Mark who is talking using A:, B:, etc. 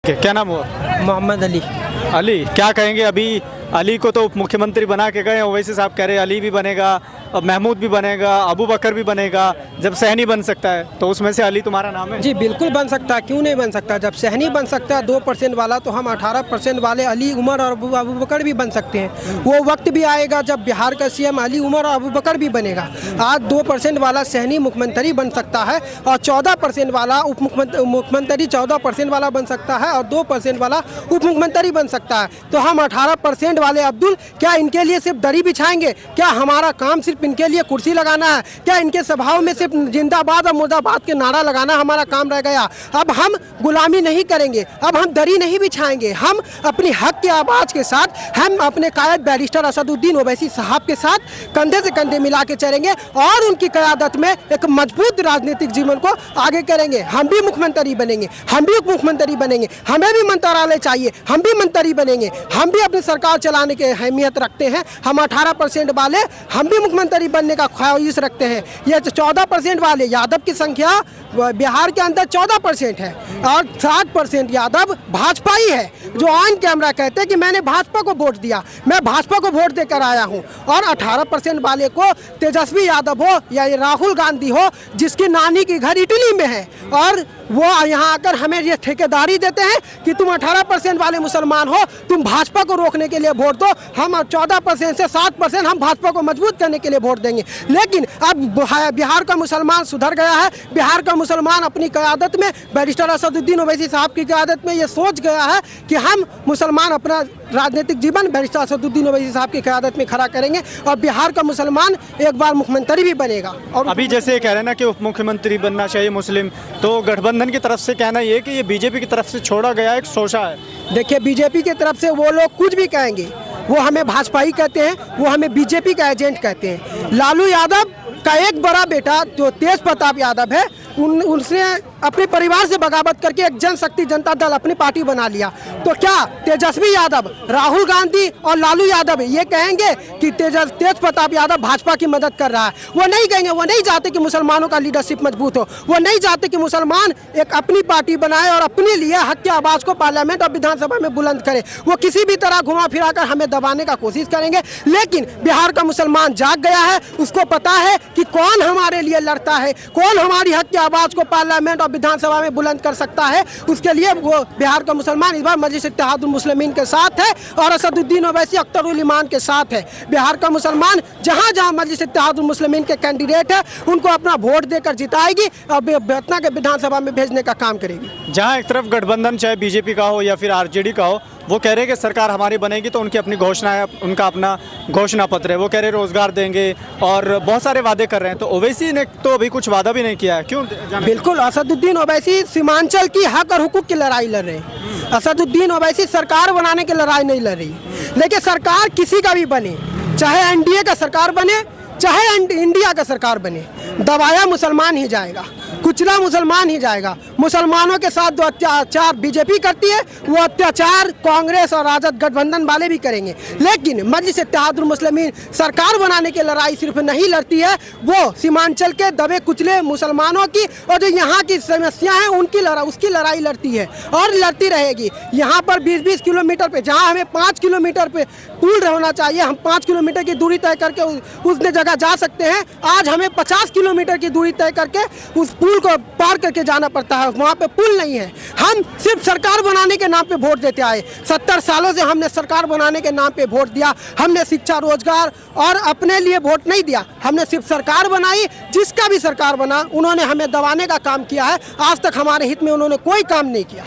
A: क्या नाम हो?
B: मोहम्मद अली।
A: अली, क्या कहेंगे? अभी अली को तो उप मुख्यमंत्री बना के गए, ओवैसी साहब कह रहे हैं अली भी बनेगा, अब महमूद भी बनेगा, अबू बकर भी बनेगा, जब सहनी बन सकता है तो उसमें से अली तुम्हारा नाम है?
B: जी बिल्कुल बन सकता है, क्यों नहीं बन सकता। जब सहनी बन सकता है 2% वाला, तो हम 18% वाले अली उमर और अबू बकर भी बन सकते हैं। वो वक्त भी आएगा जब बिहार का सीएम अली उमर और अबू बकर भी बनेगा। आज 2% वाला सहनी मुख्यमंत्री बन सकता है और 14% वाला उप मुख्यमंत्री 14% वाला बन सकता है और 2% वाला उप मुख्यमंत्री बन सकता है। तो हम 18% वाले अब्दुल, क्या इनके लिए सिर्फ दरी बिछाएंगे? क्या हमारा काम सिर्फ इनके लिए कुर्सी लगाना है? क्या इनके सभाओं में सिर्फ जिंदाबाद और मुर्दाबाद के नारा लगाना हमारा काम रह गया? अब हम गुलामी नहीं करेंगे, अब हम दरी नहीं बिछाएंगे। हम अपनी हक की आवाज़ के साथ, हम अपने कायद बैरिस्टर असदुद्दीन ओवैसी साहब के साथ कंधे से कंधे मिला के चलेंगे और उनकी क़यादत में एक मजबूत राजनीतिक जीवन को आगे करेंगे। हम भी मुख्यमंत्री बनेंगे, हम भी उप मुख्यमंत्री बनेंगे, हमें भी मंत्रालय चाहिए, हम भी मंत्री बनेंगे, हम भी अपनी सरकार चलाने की अहमियत रखते हैं। हम 18% वाले, हम भी मुख्यमंत्री बनने का ख्वाहिश रखते हैं। ये 14% वाले, यादव की संख्या बिहार के अंदर 14% है और 7% यादव भाजपा ही है, जो ऑन कैमरा कहते हैं कि मैंने भाजपा को वोट दिया, मैं भाजपा को वोट देकर आया हूं। और 18% वाले को तेजस्वी यादव हो या राहुल गांधी हो, जिसकी नानी की घर इटली में है, और वो यहाँ आकर हमें ये ठेकेदारी देते हैं कि तुम 18% वाले मुसलमान हो, तुम भाजपा को रोकने के लिए वोट दो। हम 14% से 7% हम भाजपा को मजबूत करने के लिए वोट देंगे। लेकिन अब बिहार का मुसलमान सुधर गया है। बिहार का मुसलमान अपनी क़यादत में, बैरिस्टर असदुद्दीन ओवैसी साहब की क़यादत में ये सोच गया है कि हम मुसलमान अपना राजनीतिक जीवन बैरिस्टर असदुद्दीन ओवैसी साहब की क़यादत में खड़ा करेंगे और बिहार का मुसलमान एक बार मुख्यमंत्री भी बनेगा। और
A: अभी जैसे कह रहे हैं ना कि उप मुख्यमंत्री बनना चाहिए मुस्लिम, तो गठबंधन की तरफ से कहना ये कि ये बीजेपी की तरफ से छोड़ा गया एक शोषा है।
B: देखिए, बीजेपी की तरफ से वो लोग कुछ भी कहेंगे, वो हमें भाजपाई कहते हैं, वो हमें बीजेपी का एजेंट कहते हैं। लालू यादव का एक बड़ा बेटा जो तेज प्रताप यादव है, उनसे अपने परिवार से बगावत करके एक जनशक्ति जनता दल अपनी पार्टी बना लिया। तो क्या तेजस्वी यादव, राहुल गांधी और लालू यादव ये कहेंगे कि तेज प्रताप यादव भाजपा की मदद कर रहा है? वो नहीं कहेंगे। वो नहीं चाहते कि मुसलमानों का लीडरशिप मजबूत हो, वो नहीं चाहते कि मुसलमान एक अपनी पार्टी बनाए और अपने लिए हक की आवाज़ को पार्लियामेंट और विधानसभा में बुलंद करे। वो किसी भी तरह घुमा फिरा कर हमें दबाने का कोशिश करेंगे। लेकिन बिहार का मुसलमान जाग गया है, उसको पता है कि कौन हमारे लिए लड़ता है, कौन हमारी हक की आवाज़ को पार्लियामेंट और विधानसभा में बुलंद कर सकता है। उसके लिए वो बिहार का मुसलमान इस बार मजलिस इत्तेहादुल मुस्लिमीन के साथ है और असदुद्दीन ओवैसी अख्तरुल ईमान के साथ है। बिहार का मुसलमान जहां जहां मजलिस इत्तेहादुल मुस्लिमीन के कैंडिडेट है, उनको अपना वोट देकर जिताएगी और पटना के विधानसभा में भेजने का काम करेगी।
A: जहां एक तरफ गठबंधन चाहे बीजेपी का हो या फिर आरजेडी का हो, वो कह रहे हैं कि सरकार हमारी बनेगी तो उनकी अपनी घोषणा है, उनका अपना घोषणा पत्र है, वो कह रहे हैं रोजगार देंगे और बहुत सारे वादे कर रहे हैं। तो ओवैसी ने तो अभी कुछ वादा भी नहीं किया है, क्यों?
B: बिल्कुल, असदुद्दीन ओवैसी सीमांचल की हक और हुकूक की लड़ाई लड़ रहे हैं। असदुद्दीन ओवैसी सरकार बनाने की लड़ाई नहीं लड़ रही। लेकिन सरकार किसी का भी बने, चाहे एनडीए का सरकार बने, चाहे इंडिया का सरकार बने, दबाया मुसलमान ही जाएगा, कुचला मुसलमान ही जाएगा। मुसलमानों के साथ जो अत्याचार बीजेपी करती है, वो अत्याचार कांग्रेस और राजद गठबंधन वाले भी करेंगे। लेकिन मजलिस इत्तेहादुल मुस्लिमीन सरकार बनाने की लड़ाई सिर्फ नहीं लड़ती है, वो सीमांचल के दबे कुचले मुसलमानों की और जो यहाँ की समस्या है उसकी लड़ाई लड़ती है और लड़ती रहेगी। यहाँ पर 20-20 किलोमीटर पे, जहाँ हमें 5 किलोमीटर पे पुल होना चाहिए, हम 5 किलोमीटर की दूरी तय करके उस जगह जा सकते हैं। आज हमें 50 किलोमीटर की दूरी तय करके उस पुल को पार करके जाना पड़ता है, वहाँ पे पुल नहीं है। हम सिर्फ सरकार बनाने के नाम पे वोट देते आए। 70 सालों से हमने सरकार बनाने के नाम पे वोट दिया। हमने शिक्षा, रोजगार और अपने लिए वोट नहीं दिया, हमने सिर्फ सरकार बनाई। जिसका भी सरकार बना, उन्होंने हमें दबाने का काम किया है। आज तक हमारे हित में उन्होंने कोई काम नहीं किया।